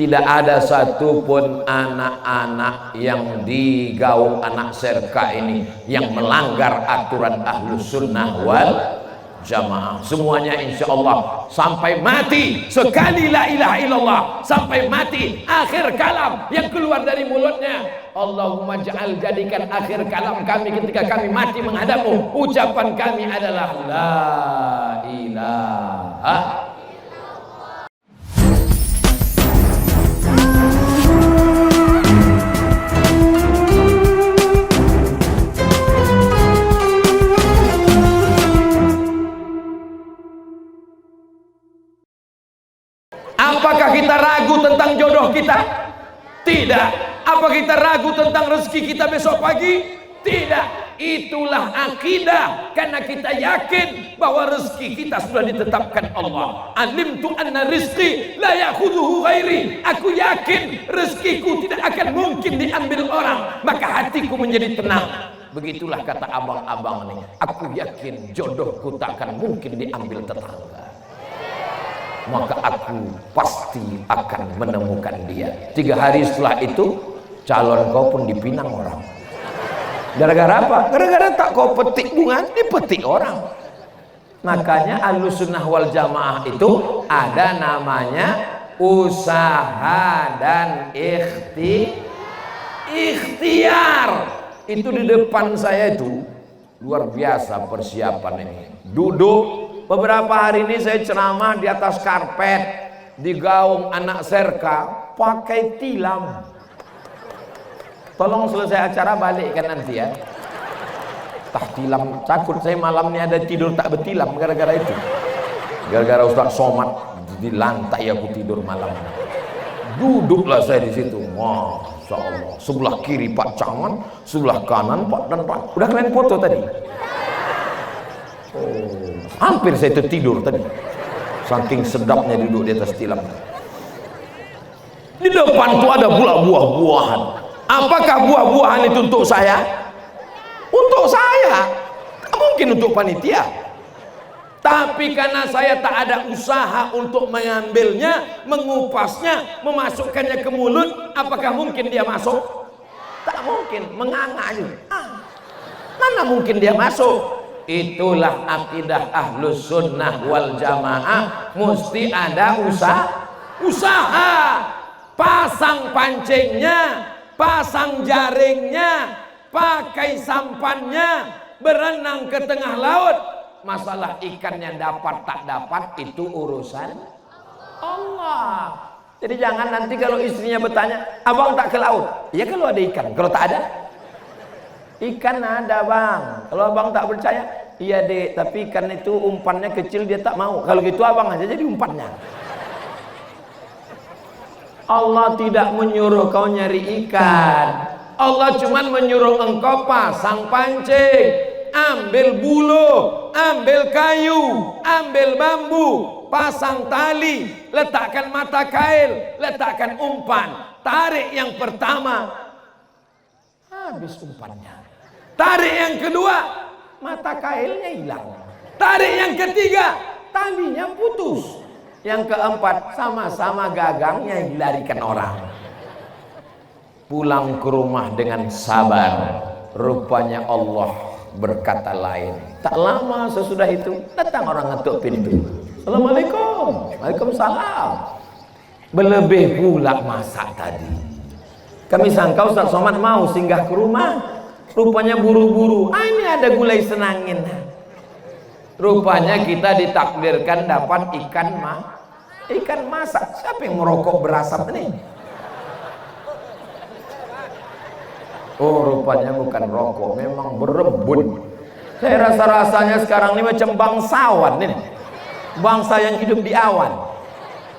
tidak ada satupun anak-anak yang di gaung anak serka ini yang melanggar aturan Ahlus Sunnah wal Jamaah. Semuanya insya Allah sampai mati, sekali la ilaha illallah, sampai mati akhir kalam yang keluar dari mulutnya, Allahumma ja'al, jadikan akhir kalam kami ketika kami mati menghadapmu, ucapan kami adalah la ilaha. Apakah kita ragu tentang jodoh kita? Tidak. Apa kita ragu tentang rezeki kita besok pagi? Tidak. Itulah akidah, karena kita yakin bahwa rezeki kita sudah ditetapkan Allah. Alimtu anna rizqi la ya'khudhuhu ghairi. Aku yakin rezekiku tidak akan mungkin diambil orang, maka hatiku menjadi tenang. Begitulah kata abang-abang ini. Aku yakin jodohku tak akan mungkin diambil tetangga, maka aku pasti akan menemukan dia. 3 hari setelah itu calon kau pun dipinang orang. Gara-gara apa? Gara-gara tak kau petik bunga, dipetik orang. Makanya Ahlus Sunnah wal Jamaah itu ada namanya usaha dan ikhtiar. Itu di depan saya itu luar biasa persiapan ini. Duduk beberapa hari ini saya ceramah di atas karpet di gaung anak serka pakai tilam. Tolong selesai acara balikkan nanti ya. Tah tilam, takut saya malam ini ada tidur tak bertilam gara-gara itu. Gara-gara Ustaz Somad di lantai aku tidur malam. Duduklah saya di situ. Masya Allah. Sebelah kiri Pak Caman, sebelah kanan Pak dan Pak. Udah kalian foto tadi? Oh, hampir saya tertidur tadi, saking sedapnya duduk di atas tilam. Di depan tuh ada pula buah-buahan. Apakah buah-buahan itu untuk saya? Untuk saya, tak mungkin untuk panitia. Tapi karena saya tak ada usaha untuk mengambilnya, mengupasnya, memasukkannya ke mulut, apakah mungkin dia masuk? Tak mungkin, menganga aja. Mana mungkin dia masuk? Itulah akidah Ahlus Sunnah wal Jamaah, mesti ada usaha. Pasang pancingnya, pasang jaringnya, pakai sampannya, berenang ke tengah laut. Masalah ikannya dapat tak dapat itu urusan Allah. Jadi jangan nanti kalau istrinya bertanya, abang tak ke laut? Ya kalau ada ikan, kalau tak ada? Ikan ada bang. Kalau abang tak percaya, iya dek, tapi ikan itu umpannya kecil dia tak mau. Kalau gitu abang aja jadi umpannya. Allah tidak menyuruh kau nyari ikan. Allah cuma menyuruh engkau pasang pancing, ambil bulu, ambil kayu, ambil bambu, pasang tali, letakkan mata kail, letakkan umpan, tarik yang pertama, habis umpannya. Tarik yang kedua, mata kailnya hilang. Tarik yang ketiga, talinya putus. Yang keempat, sama-sama gagangnya dilarikan orang. Pulang ke rumah dengan sabar. Rupanya Allah berkata lain. Tak lama sesudah itu datang orang ngetuk pintu. Assalamualaikum. Waalaikumsalam. Berlebih pula masak tadi. Kami sangka Ustaz Somad mau singgah ke rumah. Rupanya buru-buru. Ini ada gulai senangin. Rupanya kita ditakdirkan dapat ikan masak. Siapa yang merokok berasap ini? Oh, rupanya bukan rokok, memang berebut. Saya rasa-rasanya sekarang ini macam bangsawan ini. Bangsa yang hidup di awan.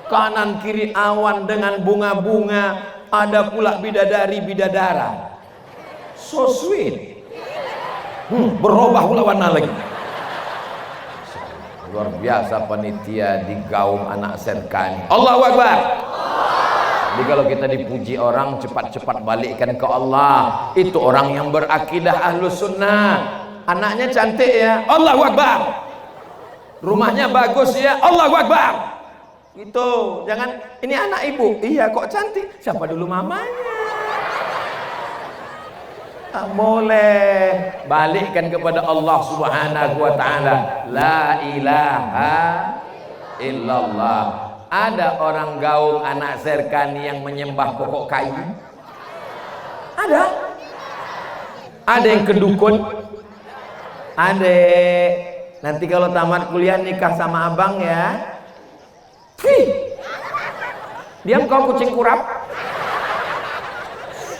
Kanan kiri awan dengan bunga-bunga, ada pula bidadari-bidadara. So sweet. Berubah pula warna lagi. Luar biasa panitia di gaung anak serkani. Allahu Akbar. Jadi kalau kita dipuji orang, cepat-cepat balikkan ke Allah. Itu orang yang berakidah Ahlus Sunnah. Anaknya cantik ya, Allahu Akbar. Rumahnya bagus ya, Allahu Akbar. Gitu. Jangan ini anak ibu. Iya kok cantik. Siapa dulu mamanya? Tak boleh. Balikkan kepada Allah Subhanahu wa taala. La ilaha illallah. Ada orang gaung anak Serkani yang menyembah pokok kayu? Ada? Ada yang kedukun? Adek, nanti kalau tamat kuliah nikah sama abang ya. Diam kau kucing kurap.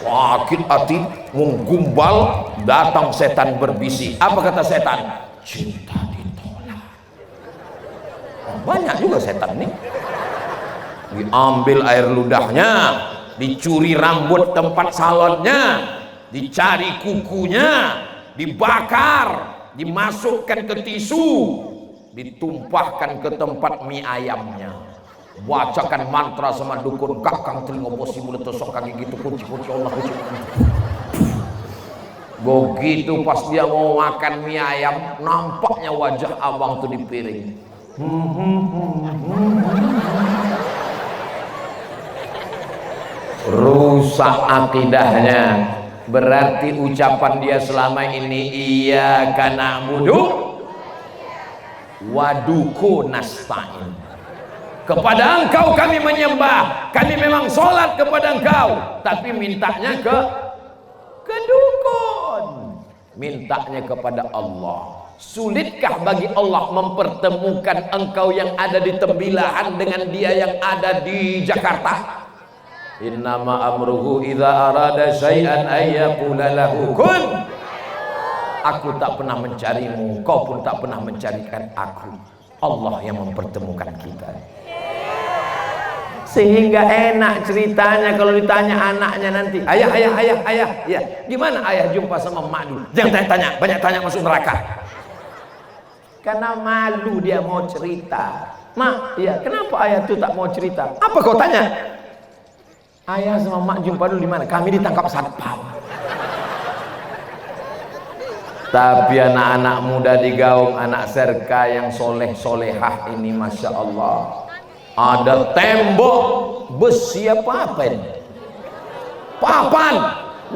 Sakit hati, menggumbal, datang setan berbisi. Apa kata setan? Cinta ditolak. Banyak juga setan nih. Diambil air ludahnya, dicuri rambut tempat salonnya, dicari kukunya, dibakar, dimasukkan ke tisu, ditumpahkan ke tempat mie ayamnya. Bacakan mantra sama dukun, kakang telinga bosi mulut tosok kaki gitu, kunci Allah kunci. Begitu pas dia mau makan mie ayam, nampaknya wajah abang tuh di piring. Rusak akidahnya. Berarti ucapan dia selama ini iyyaka na'budu waduku nasta'in. Kepada engkau kami menyembah, kami memang sholat kepada engkau, tapi mintanya ke dukun, mintanya kepada Allah. Sulitkah bagi Allah mempertemukan engkau yang ada di Tembilahan dengan dia yang ada di Jakarta? Innama amruhu idza arada syai'an ayyaqula lahu kun. Aku tak pernah mencarimu, kau pun tak pernah mencarikan aku. Allah yang mempertemukan kita. Sehingga enak ceritanya kalau ditanya anaknya nanti, ayah, ya, gimana ayah jumpa sama emak dulu? Jangan tanya-tanya, banyak tanya masuk neraka. Karena malu dia mau cerita. Mak, ya, kenapa ayah tuh tak mau cerita? Apa kau tanya? Ayah sama mak jumpa dulu di mana? Kami ditangkap satpam. Tapi anak-anak muda di gaung anak Serka yang soleh-solehah ini, masya Allah, ada tembok besi apa ini? Papan,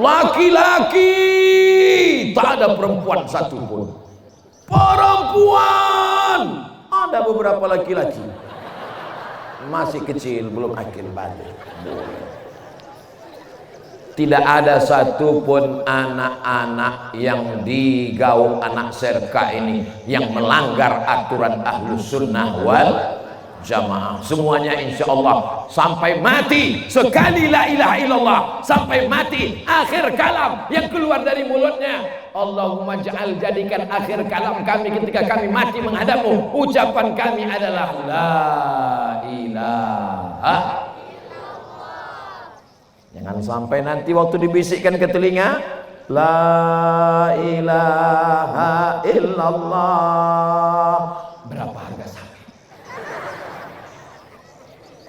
laki-laki, tak ada perempuan satu pun. Perempuan, ada beberapa laki-laki, masih kecil, belum akil balik. Tidak ada satupun anak-anak yang di gaung anak Serka ini yang melanggar aturan Ahlus Sunnah wal Jamaah. Semuanya insya Allah sampai mati, sekali la ilaha illallah, sampai mati akhir kalam yang keluar dari mulutnya, Allahumma ja'al, jadikan akhir kalam kami ketika kami mati menghadapmu, ucapan kami adalah la ilaha. Jangan sampai nanti waktu dibisikkan ke telinga, la ilaha illallah, berapa harga sapi?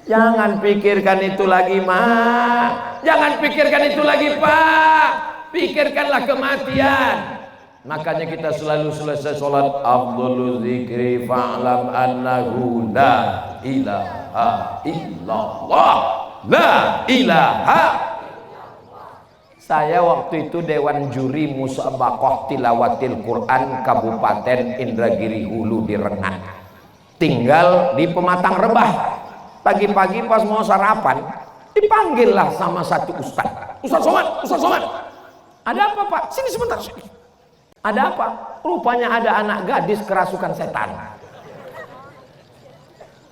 Jangan pikirkan itu lagi, Mak. Jangan pikirkan itu lagi, Pak. Pikirkanlah kematian. Makanya kita selalu selesai sholat, afdhalu dzikri fa'lam annahu la ilaha illallah. La ilaha. Saya waktu itu dewan juri musabaqah tilawatil Quran Kabupaten Indragiri Hulu di Rengat. Tinggal di Pematang Rebah. Pagi-pagi pas mau sarapan, dipanggillah sama satu ustaz. Ustaz Somad. Ada apa, Pak? Sini sebentar. Ada apa? Rupanya ada anak gadis kerasukan setan.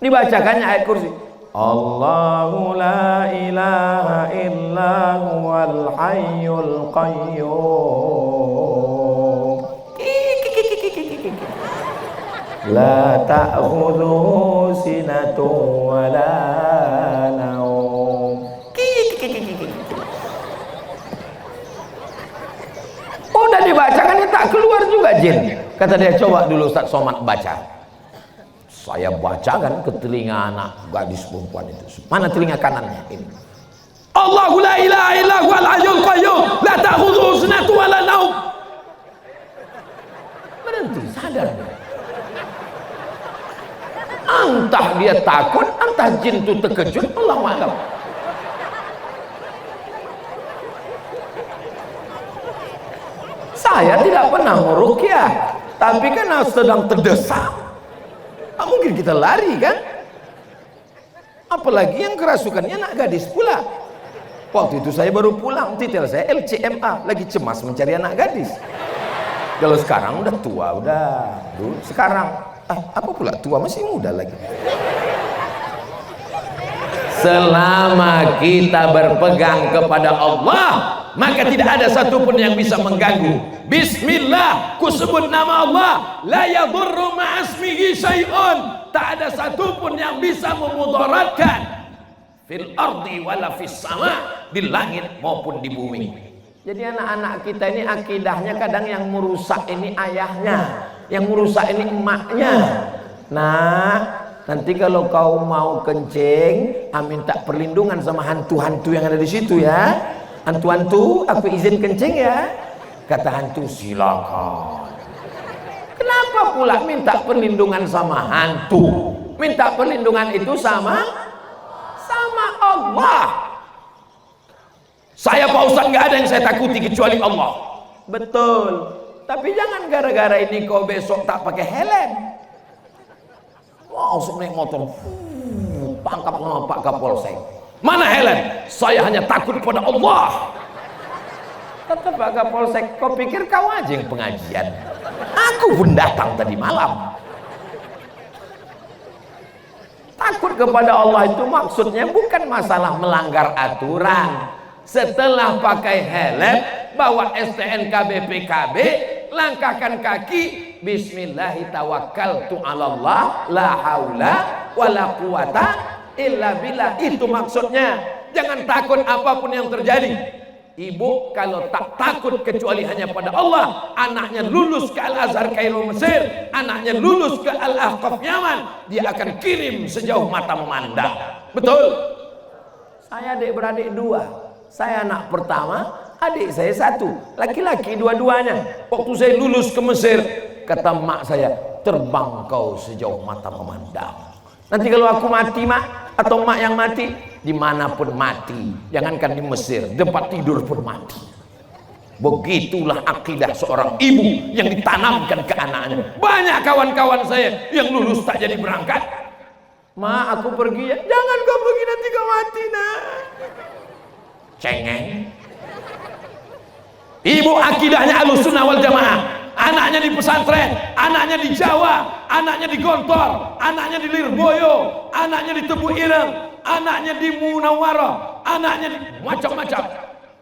Dibacakannya ayat kursi. Allahu la ilaha illa huwal hayyul qayyum. La ta'khudhuhu sinatun wa la naum. Udah dibacakan, tak keluar juga jin. Kata dia, coba dulu Ustaz Somad baca. Saya bacakan ke telinga anak gadis perempuan itu. Mana telinga kanannya ini? Allahu la ilaha illa huwal hayyul qayyum, la ta'khudhuhu sinatun wa la naum. Berhenti, sadar. Entah dia takut, entah jin itu terkejut, Allah malam. Saya tidak pernah meruqyah, tapi kan sedang terdesak. Tak mungkin kita lari kan? Apalagi yang kerasukannya anak gadis pula. Waktu itu saya baru pulang, titel saya LCMA, lagi cemas mencari anak gadis. Kalau sekarang udah tua, udah. Dulu sekarang apa pula tua, masih muda lagi. Selama kita berpegang kepada Allah, maka tidak ada satupun yang bisa mengganggu. Bismillah, ku sebut nama Allah, la yadurru ma'asmihi syai'un. Tak ada satupun yang bisa memudaratkan fil ardi wala fis sama, di langit maupun di bumi. Jadi anak-anak kita ini akidahnya kadang yang merusak ini ayahnya, yang merusak ini emaknya. Nah, nanti kalau kau mau kencing, minta perlindungan sama hantu-hantu yang ada di situ ya. Hantu-hantu, aku izin kencing ya. Kata hantu, silakan. Kenapa pula minta perlindungan sama hantu? Minta perlindungan itu sama Allah. Saya Pak Ustaz nggak ada yang saya takuti kecuali Allah. Betul. Tapi jangan gara-gara ini kau besok tak pakai helm. Wow, naik motor, pangkap sama Pak Kapolsek. Mana helm? Saya hanya takut pada Allah. Kata Pak Kapolsek, kau pikir kau aja yang pengajian? Aku pun datang tadi malam. Takut kepada Allah itu maksudnya bukan masalah melanggar aturan. Setelah pakai helm, bawa STNK BPKB, langkahkan kaki, bismillahi tawakkaltu 'alallah, la haula wala quwata illa billah. Itu maksudnya. Jangan takut apapun yang terjadi. Ibu kalau tak takut kecuali hanya pada Allah, anaknya lulus ke Al-Azhar Kairo Mesir, anaknya lulus ke Al-Ahqaf Yaman, dia akan kirim sejauh mata memandang. Betul? Saya adik beradik dua. Saya anak pertama, adik saya satu, laki-laki dua-duanya. Waktu saya lulus ke Mesir, kata mak saya, terbang kau sejauh mata memandang. Nanti kalau aku mati mak, atau mak yang mati, dimanapun mati, jangankan di Mesir, tempat tidur pun mati. Begitulah akidah seorang ibu yang ditanamkan ke anaknya. Banyak kawan-kawan saya yang lulus tak jadi berangkat. Ma, aku pergi ya. Jangan kau pergi, nanti kau mati nak. Cengeng. Ibu akidahnya Ahlussunnah wal Jamaah. Anaknya di pesantren, anaknya di Jawa, anaknya di Gontor, anaknya di Lirboyo, anaknya di Tebu Ireng, anaknya di Munawwarah, anaknya di macam-macam.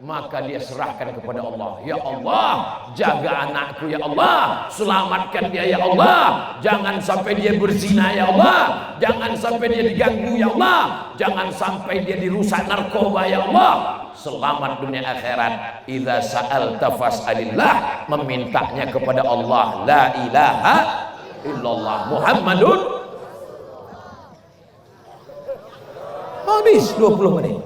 Maka dia serahkan kepada Allah. Ya Allah, jaga anakku ya Allah, selamatkan dia ya Allah, jangan sampai dia berzina ya Allah, jangan sampai dia diganggu ya Allah, jangan sampai dia dirusak narkoba ya Allah. Selamat dunia akhirat. Idza sa'alta fas'alillah, memintanya kepada Allah. La ilaha illallah Muhammadun. Habis 20 menit.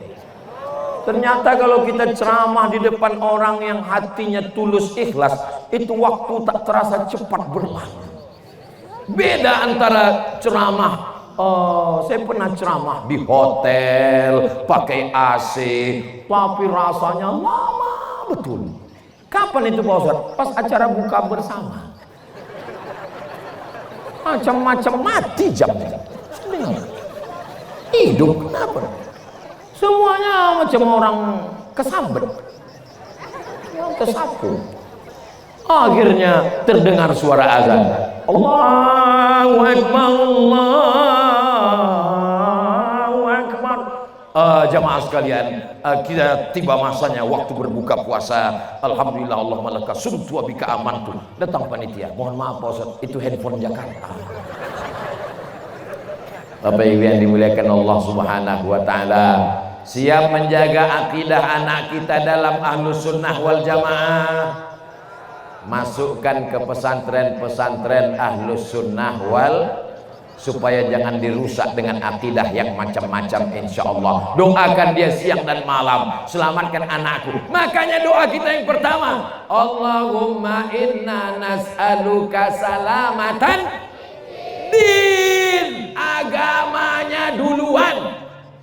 Ternyata kalau kita ceramah di depan orang yang hatinya tulus ikhlas, itu waktu tak terasa cepat berlalu. Beda antara ceramah, saya pernah ceramah di hotel, pakai AC, tapi rasanya lama betul. Kapan itu Pak Ustaz? Pas acara buka bersama. Macam-macam mati jamnya. Hidup kenapa? Semuanya macam orang kesambet, kesapu. Akhirnya terdengar suara azan. Allahu Akbar, Allahu Akbar. Jamaah sekalian, kita tiba masanya waktu berbuka puasa. Alhamdulillah, Allahumma laka sumtu wa bika amantu. Datang panitia. Mohon maaf Pak Ustaz, itu handphone Jakarta. Bapak Ibu yang dimuliakan Allah Subhanahu wa taala, siap menjaga akidah anak kita dalam Ahlussunnah wal Jamaah. Masukkan ke pesantren-pesantren Ahlussunnah wal, supaya jangan dirusak dengan akidah yang macam-macam. Insyaallah doakan dia siang dan malam, selamatkan anakku. Makanya doa kita yang pertama, Allahumma inna nas'aluka salamatan din. agamanya duluan.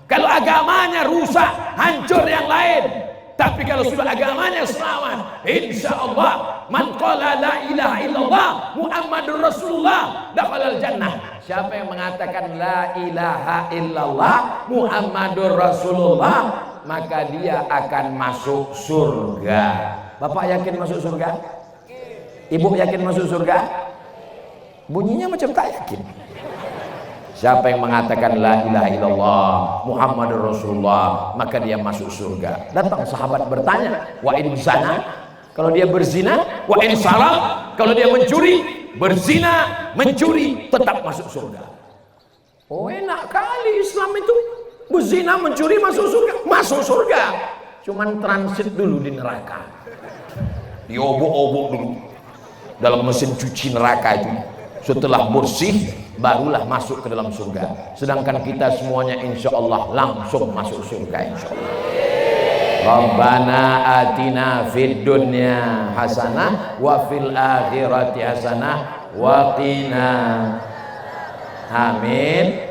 Kalau agamanya rusak, hancur yang lain. Tapi kalau sudah agamanya selamat, insya Allah, man qala la ilaha illallah Muhammadur Rasulullah dakhalal jannah. Siapa yang mengatakan la ilaha illallah Muhammadur Rasulullah, maka dia akan masuk surga. Bapak yakin masuk surga? Ibu yakin masuk surga? Bunyinya macam tak yakin. Siapa yang mengatakan la ilaha illallah Muhammadur Rasulullah, maka dia masuk surga. Datang sahabat bertanya, wa in zana, kalau dia berzina, wa in sarak, kalau dia mencuri, berzina, mencuri, tetap masuk surga. Oh, enak kali Islam itu. Berzina, mencuri, masuk surga. Masuk surga. Cuman transit dulu di neraka. Diobok-obok dulu dalam mesin cuci neraka itu. Setelah bersih, barulah masuk ke dalam surga. Sedangkan kita semuanya insya Allah langsung masuk surga insya Allah. Rabbana atina fid dunya hasanah wa fil akhirati hasanah wa qina. Amin.